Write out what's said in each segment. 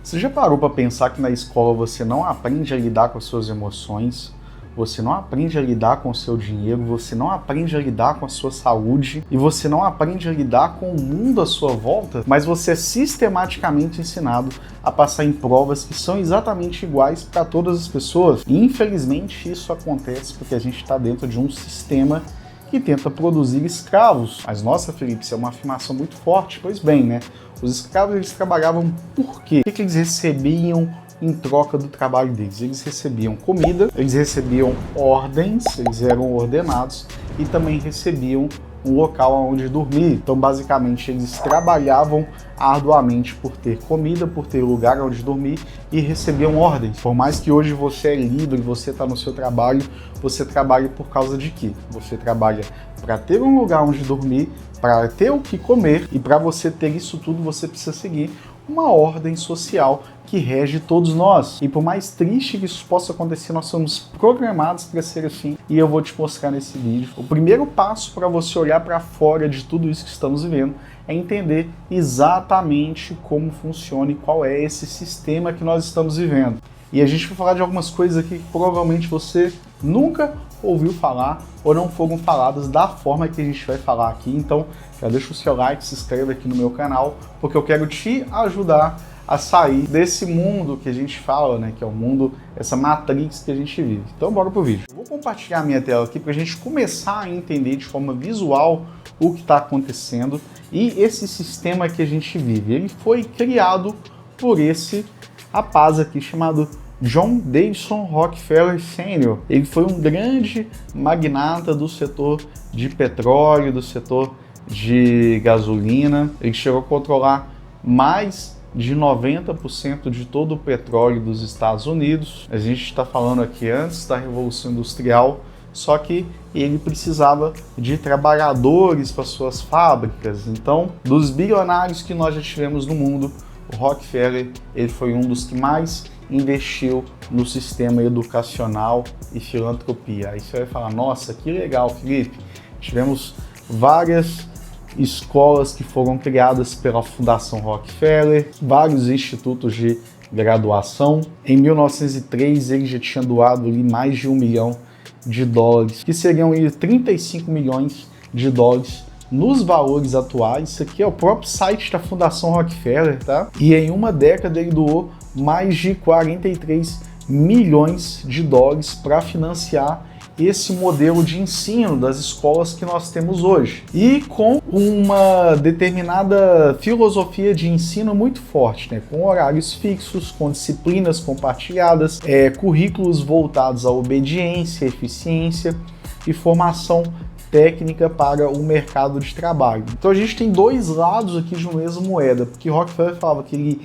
Você já parou para pensar que na escola você não aprende a lidar com as suas emoções, você não aprende a lidar com o seu dinheiro, você não aprende a lidar com a sua saúde e você não aprende a lidar com o mundo à sua volta, mas você é sistematicamente ensinado a passar em provas que são exatamente iguais para todas as pessoas. E infelizmente isso acontece porque a gente está dentro de um sistema que tenta produzir escravos. Mas nossa, Felipe, isso é uma afirmação muito forte. Pois bem, né? Os escravos, eles trabalhavam por quê? O que eles recebiam em troca do trabalho deles? Eles recebiam comida, eles recebiam ordens, eles eram ordenados e também recebiam um local onde dormir. Então, basicamente, eles trabalhavam arduamente por ter comida, por ter lugar onde dormir e recebiam ordens. Por mais que hoje você é livre, você está no seu trabalho, você trabalha por causa de quê? Você trabalha para ter um lugar onde dormir, para ter o que comer, e para você ter isso tudo, você precisa seguir uma ordem social que rege todos nós. E por mais triste que isso possa acontecer, nós somos programados para ser assim. E eu vou te mostrar nesse vídeo. O primeiro passo para você olhar para fora de tudo isso que estamos vivendo é entender exatamente como funciona e qual é esse sistema que nós estamos vivendo. E a gente vai falar de algumas coisas aqui que provavelmente você nunca ouviu falar ou não foram faladas da forma que a gente vai falar aqui. Então, já deixa o seu like, se inscreva aqui no meu canal, porque eu quero te ajudar a sair desse mundo que a gente fala, né, que é o mundo, essa matrix que a gente vive. Então, bora pro vídeo. Eu vou compartilhar a minha tela aqui para a gente começar a entender de forma visual o que está acontecendo e esse sistema que a gente vive. Ele foi criado por esse rapaz aqui chamado John Davison Rockefeller Sr. Ele foi um grande magnata do setor de petróleo, do setor de gasolina. Ele chegou a controlar mais de 90% de todo o petróleo dos Estados Unidos. A gente está falando aqui antes da Revolução Industrial, só que ele precisava de trabalhadores para suas fábricas. Então, dos bilionários que nós já tivemos no mundo, o Rockefeller, ele foi um dos que mais investiu no sistema educacional e filantropia. Aí você vai falar, nossa, que legal, Felipe. Tivemos várias escolas que foram criadas pela Fundação Rockefeller, vários institutos de graduação. Em 1903, ele já tinha doado ali mais de $1 milhão, que seriam ali 35 milhões de dólares nos valores atuais. Isso aqui é o próprio site da Fundação Rockefeller, tá? E em uma década ele doou mais de 43 milhões de dólares para financiar esse modelo de ensino das escolas que nós temos hoje. E com uma determinada filosofia de ensino muito forte, né? Com horários fixos, com disciplinas compartilhadas, currículos voltados à obediência, eficiência e formação técnica para o mercado de trabalho. Então a gente tem dois lados aqui de uma mesma moeda, porque Rockefeller falava que ele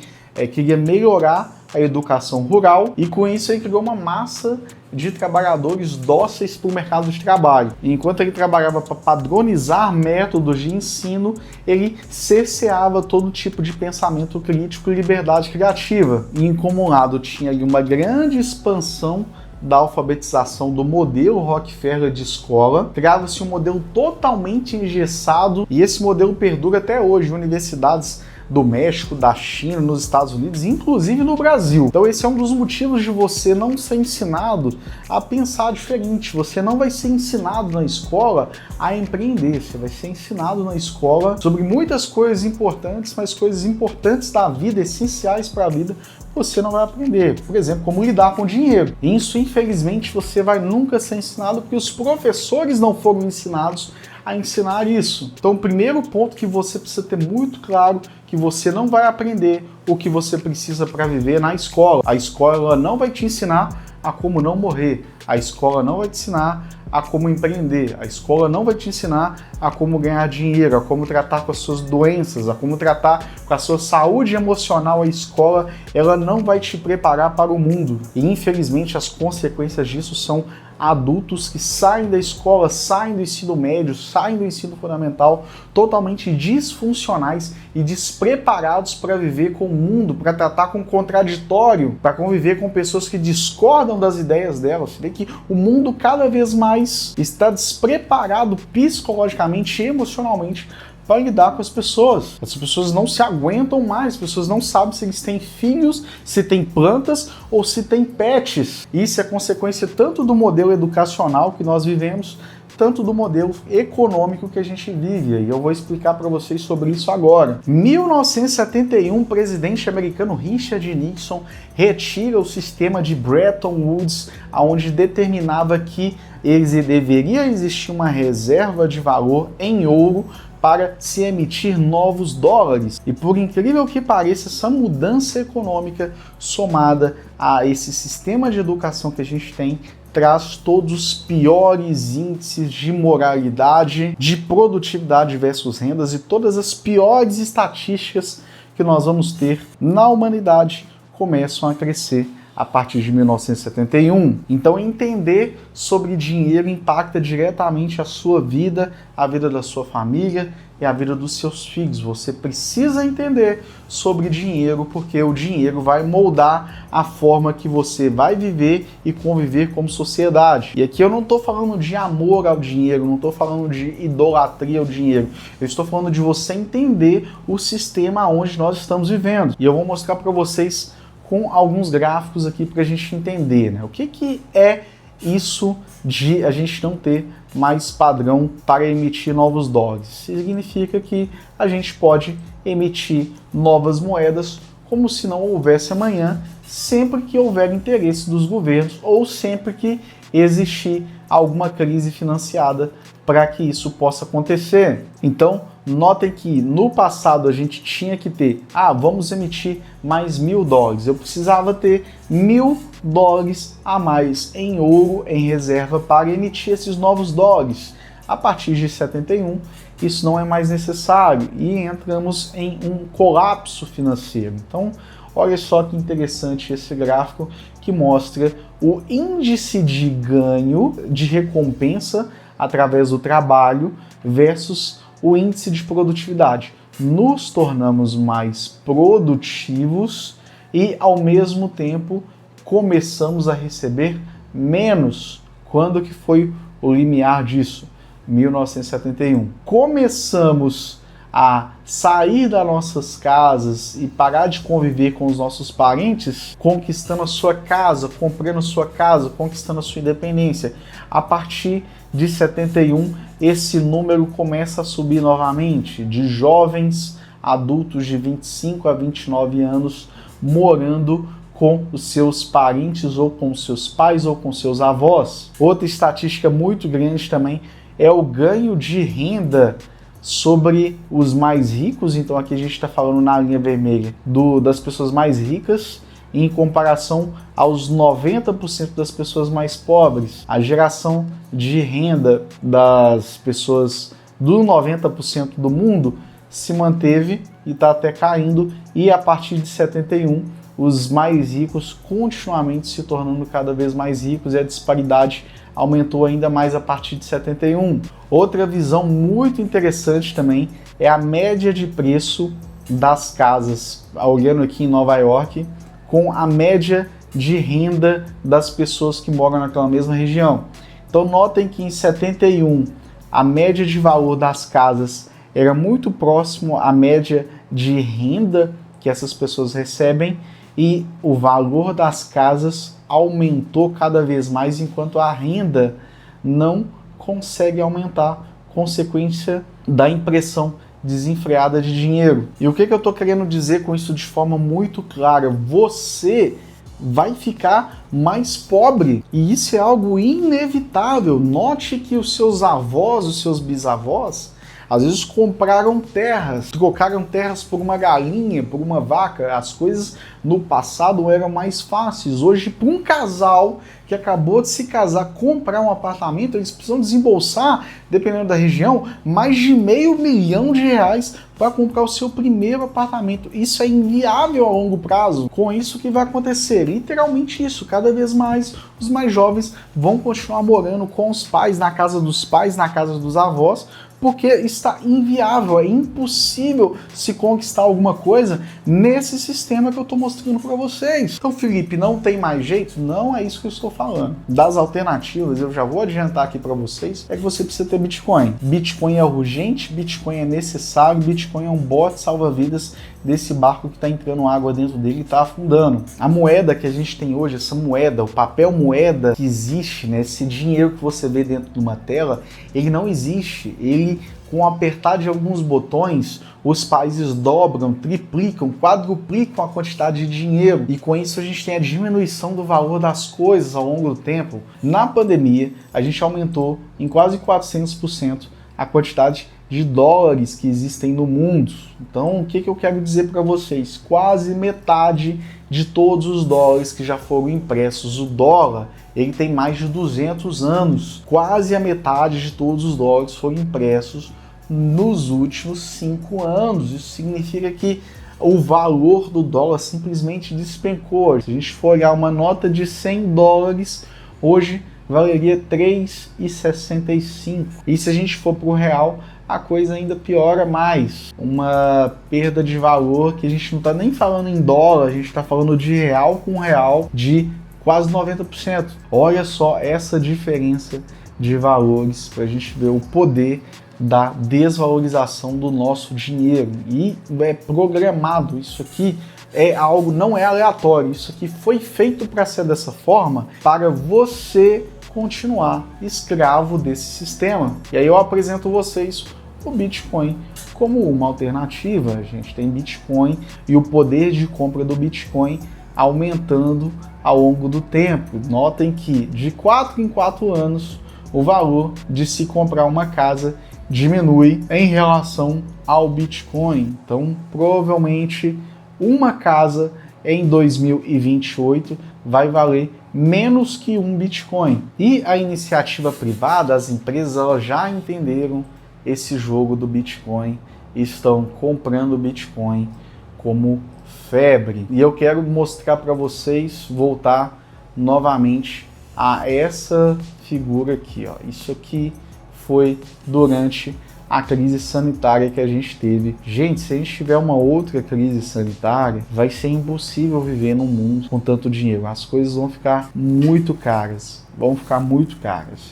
queria melhorar a educação rural e com isso ele criou uma massa de trabalhadores dóceis para o mercado de trabalho. E enquanto ele trabalhava para padronizar métodos de ensino, ele cerceava todo tipo de pensamento crítico e liberdade criativa. E em comum lado tinha ali uma grande expansão da alfabetização do modelo Rockefeller de escola, criava-se um modelo totalmente engessado e esse modelo perdura até hoje. Universidades do México, da China, nos Estados Unidos, inclusive no Brasil. Então esse é um dos motivos de você não ser ensinado a pensar diferente. Você não vai ser ensinado na escola a empreender, você vai ser ensinado na escola sobre muitas coisas importantes, mas coisas importantes da vida, essenciais para a vida, você não vai aprender. Por exemplo, como lidar com dinheiro. Isso, infelizmente, você vai nunca ser ensinado porque os professores não foram ensinados a ensinar isso. Então, o primeiro ponto que você precisa ter muito claro que você não vai aprender o que você precisa para viver na escola. A escola não vai te ensinar a como não morrer. A escola não vai te ensinar a como empreender. A escola não vai te ensinar a como ganhar dinheiro, a como tratar com as suas doenças, a como tratar com a sua saúde emocional. A escola, ela não vai te preparar para o mundo. E, infelizmente, as consequências disso são adultos que saem da escola, saem do ensino médio, saem do ensino fundamental totalmente disfuncionais e despreparados para viver com o mundo, para tratar com o contraditório, para conviver com pessoas que discordam das ideias delas. Você vê que o mundo cada vez mais está despreparado psicologicamente e emocionalmente para lidar com as pessoas. As pessoas não se aguentam mais, as pessoas não sabem se eles têm filhos, se têm plantas ou se têm pets. Isso é consequência tanto do modelo educacional que nós vivemos, tanto do modelo econômico que a gente vive. E eu vou explicar para vocês sobre isso agora. Em 1971, o presidente americano Richard Nixon retira o sistema de Bretton Woods, onde determinava que deveria existir uma reserva de valor em ouro para se emitir novos dólares. E por incrível que pareça, essa mudança econômica somada a esse sistema de educação que a gente tem traz todos os piores índices de moralidade, de produtividade versus rendas e todas as piores estatísticas que nós vamos ter na humanidade começam a crescer a partir de 1971. Então, entender sobre dinheiro impacta diretamente a sua vida, a vida da sua família e a vida dos seus filhos. Você precisa entender sobre dinheiro, porque o dinheiro vai moldar a forma que você vai viver e conviver como sociedade. E aqui eu não estou falando de amor ao dinheiro, não estou falando de idolatria ao dinheiro. Eu estou falando de você entender o sistema onde nós estamos vivendo. E eu vou mostrar para vocês com alguns gráficos aqui para a gente entender, né? O que é isso de a gente não ter mais padrão para emitir novos dólares? Significa que a gente pode emitir novas moedas como se não houvesse amanhã, sempre que houver interesse dos governos ou sempre que existir alguma crise financiada para que isso possa acontecer. Então, notem que no passado a gente tinha que ter, vamos emitir mais $1.000. Eu precisava ter $1.000 a mais em ouro em reserva para emitir esses novos dólares. A partir de 71, isso não é mais necessário e entramos em um colapso financeiro. Então, olha só que interessante esse gráfico que mostra o índice de ganho de recompensa através do trabalho versus o índice de produtividade. Nos tornamos mais produtivos e, ao mesmo tempo, começamos a receber menos. Quando que foi o limiar disso? 1971. Começamos a sair das nossas casas e parar de conviver com os nossos parentes, conquistando a sua casa, comprando a sua casa, conquistando a sua independência. A partir de 71, esse número começa a subir novamente, de jovens adultos de 25 a 29 anos morando com os seus parentes ou com os seus pais ou com seus avós. Outra estatística muito grande também é o ganho de renda sobre os mais ricos. Então aqui a gente está falando na linha vermelha das pessoas mais ricas em comparação aos 90% das pessoas mais pobres. A geração de renda das pessoas do 90% do mundo se manteve e está até caindo, e a partir de 71 os mais ricos continuamente se tornando cada vez mais ricos e a disparidade aumentou ainda mais a partir de 71. Outra visão muito interessante também é a média de preço das casas, olhando aqui em Nova York, com a média de renda das pessoas que moram naquela mesma região. Então notem que em 71 a média de valor das casas era muito próximo à média de renda que essas pessoas recebem, e o valor das casas aumentou cada vez mais enquanto a renda não consegue aumentar, consequência da impressão desenfreada de dinheiro. E o que eu estou querendo dizer com isso de forma muito clara? Você vai ficar mais pobre, e isso é algo inevitável. Note que os seus avós, os seus bisavós, às vezes compraram terras, trocaram terras por uma galinha, por uma vaca. As coisas no passado eram mais fáceis. Hoje, para um casal que acabou de se casar, comprar um apartamento, eles precisam desembolsar, dependendo da região, mais de R$500 mil para comprar o seu primeiro apartamento. Isso é inviável a longo prazo. Com isso, o que vai acontecer? Literalmente isso. Cada vez mais os mais jovens vão continuar morando com os pais, na casa dos avós, porque está inviável, é impossível se conquistar alguma coisa nesse sistema que eu estou mostrando para vocês. Então, Felipe, não tem mais jeito? Não é isso que eu estou falando. Das alternativas, eu já vou adiantar aqui para vocês, é que você precisa ter Bitcoin. Bitcoin é urgente, Bitcoin é necessário, Bitcoin é um bote salva-vidas desse barco que está entrando água dentro dele e está afundando. A moeda que a gente tem hoje, essa moeda, o papel moeda que existe, né, esse dinheiro que você vê dentro de uma tela, ele não existe. Ele, com o apertar de alguns botões, os países dobram, triplicam, quadruplicam a quantidade de dinheiro. E com isso a gente tem a diminuição do valor das coisas ao longo do tempo. Na pandemia, a gente aumentou em quase 400% a quantidade de dólares que existem no mundo. Então, o que eu quero dizer para vocês? Quase metade de todos os dólares que já foram impressos. O dólar, ele tem mais de 200 anos. Quase a metade de todos os dólares foram impressos nos últimos 5 anos. Isso significa que o valor do dólar simplesmente despencou. Se a gente for olhar uma nota de 100 dólares, hoje valeria 3,65. E se a gente for para o real, a coisa ainda piora mais. Uma perda de valor que a gente não está nem falando em dólar, a gente está falando de real com real de quase 90%. Olha só essa diferença de valores para a gente ver o poder da desvalorização do nosso dinheiro. E é programado. Isso aqui é algo, não é aleatório. Isso aqui foi feito para ser dessa forma, para você continuar escravo desse sistema. E aí eu apresento vocês o Bitcoin como uma alternativa. A gente tem Bitcoin e o poder de compra do Bitcoin aumentando ao longo do tempo. Notem que de 4 em 4 anos o valor de se comprar uma casa diminui em relação ao Bitcoin. Então, provavelmente uma casa em 2028 vai valer menos que um Bitcoin. E a iniciativa privada, as empresas, elas já entenderam esse jogo do Bitcoin e estão comprando Bitcoin como febre. E eu quero mostrar para vocês, voltar novamente a essa figura aqui, ó. Isso aqui foi durante a crise sanitária que a gente teve. Gente, se a gente tiver uma outra crise sanitária, vai ser impossível viver num mundo com tanto dinheiro. As coisas vão ficar muito caras.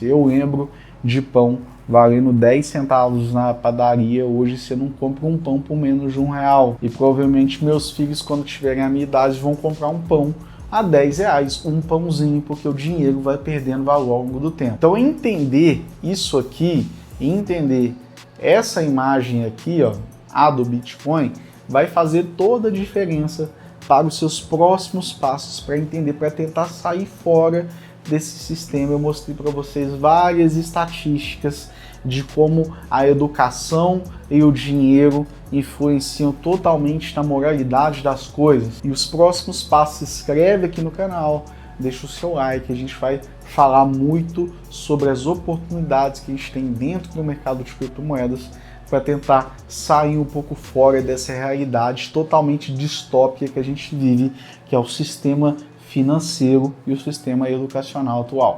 Eu lembro de pão valendo 10 centavos na padaria. Hoje você não compra um pão por menos de R$1. E provavelmente meus filhos, quando tiverem a minha idade, vão comprar um pão a R$10, um pãozinho, porque o dinheiro vai perdendo valor ao longo do tempo. Então, entender isso aqui, entender essa imagem aqui, ó, a do Bitcoin, vai fazer toda a diferença para os seus próximos passos, para entender, para tentar sair fora desse sistema. Eu mostrei para vocês várias estatísticas de como a educação e o dinheiro influenciam totalmente na moralidade das coisas. E os próximos passos, se inscreve aqui no canal, deixa o seu like, a gente vai falar muito sobre as oportunidades que a gente tem dentro do mercado de criptomoedas para tentar sair um pouco fora dessa realidade totalmente distópica que a gente vive, que é o sistema financeiro e o sistema educacional atual.